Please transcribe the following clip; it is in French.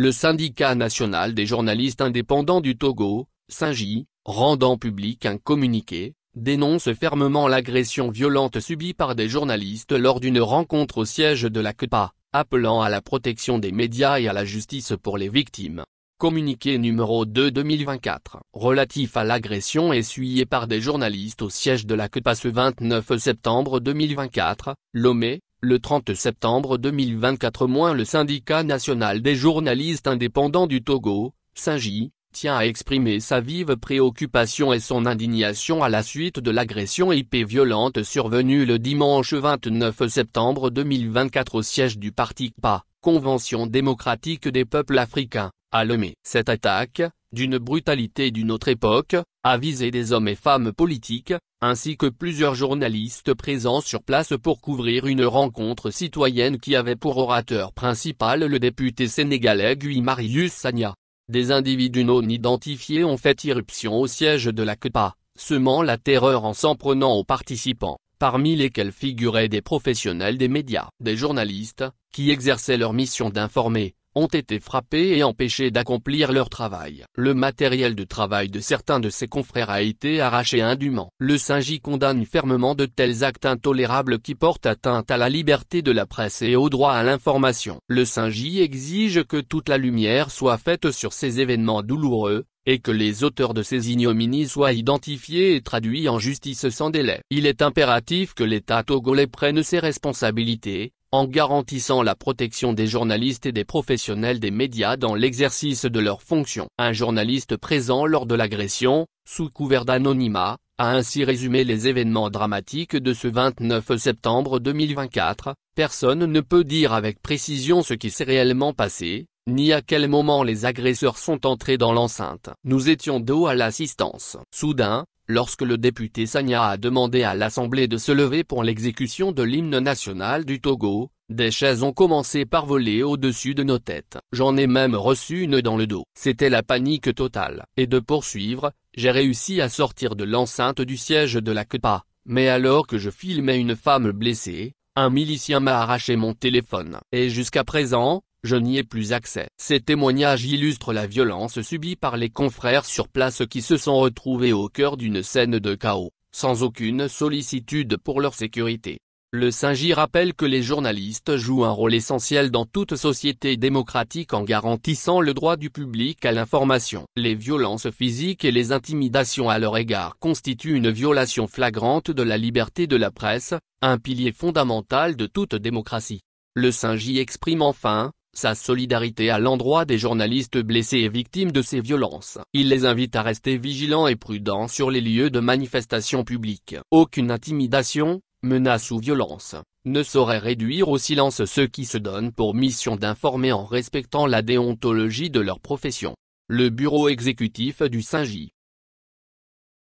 Le syndicat national des journalistes indépendants du Togo, SYNJ, rendant public un communiqué, dénonce fermement l'agression violente subie par des journalistes lors d'une rencontre au siège de la CEPA, appelant à la protection des médias et à la justice pour les victimes. Communiqué numéro 2 2024, relatif à l'agression essuyée par des journalistes au siège de la CEPA ce 29 septembre 2024, Lomé, le 30 septembre 2024. Le syndicat national des journalistes indépendants du Togo, SYNJ, tient à exprimer sa vive préoccupation et son indignation à la suite de l'agression violente survenue le dimanche 29 septembre 2024 au siège du parti CEPA, Convention démocratique des peuples africains, à Lomé. Cette attaque, d'une brutalité d'une autre époque, a visé des hommes et femmes politiques, ainsi que plusieurs journalistes présents sur place pour couvrir une rencontre citoyenne qui avait pour orateur principal le député sénégalais Guy Marius Sagna. Des individus non identifiés ont fait irruption au siège de la CEPA, semant la terreur en s'en prenant aux participants, parmi lesquels figuraient des professionnels des médias. Des journalistes, qui exerçaient leur mission d'informer, ont été frappés et empêchés d'accomplir leur travail. Le matériel de travail de certains de ses confrères a été arraché indûment. Le SYNJ condamne fermement de tels actes intolérables qui portent atteinte à la liberté de la presse et au droit à l'information. Le SYNJ exige que toute la lumière soit faite sur ces événements douloureux, et que les auteurs de ces ignominies soient identifiés et traduits en justice sans délai. Il est impératif que l'État togolais prenne ses responsabilités, en garantissant la protection des journalistes et des professionnels des médias dans l'exercice de leurs fonctions. Un journaliste présent lors de l'agression, sous couvert d'anonymat, a ainsi résumé les événements dramatiques de ce 29 septembre 2024. Personne ne peut dire avec précision ce qui s'est réellement passé, ni à quel moment les agresseurs sont entrés dans l'enceinte. Nous étions dos à l'assistance. Soudain, lorsque le député Sagna a demandé à l'Assemblée de se lever pour l'exécution de l'hymne national du Togo, des chaises ont commencé par voler au-dessus de nos têtes. J'en ai même reçu une dans le dos. C'était la panique totale. Et de poursuivre, j'ai réussi à sortir de l'enceinte du siège de la CEPA, mais alors que je filmais une femme blessée, un milicien m'a arraché mon téléphone. Et jusqu'à présent, je n'y ai plus accès. Ces témoignages illustrent la violence subie par les confrères sur place qui se sont retrouvés au cœur d'une scène de chaos, sans aucune sollicitude pour leur sécurité. Le SYNJ rappelle que les journalistes jouent un rôle essentiel dans toute société démocratique en garantissant le droit du public à l'information. Les violences physiques et les intimidations à leur égard constituent une violation flagrante de la liberté de la presse, un pilier fondamental de toute démocratie. Le SYNJ exprime enfin sa solidarité à l'endroit des journalistes blessés et victimes de ces violences. Il les invite à rester vigilants et prudents sur les lieux de manifestation publique. Aucune intimidation, menace ou violence ne saurait réduire au silence ceux qui se donnent pour mission d'informer en respectant la déontologie de leur profession. Le bureau exécutif du SYNJ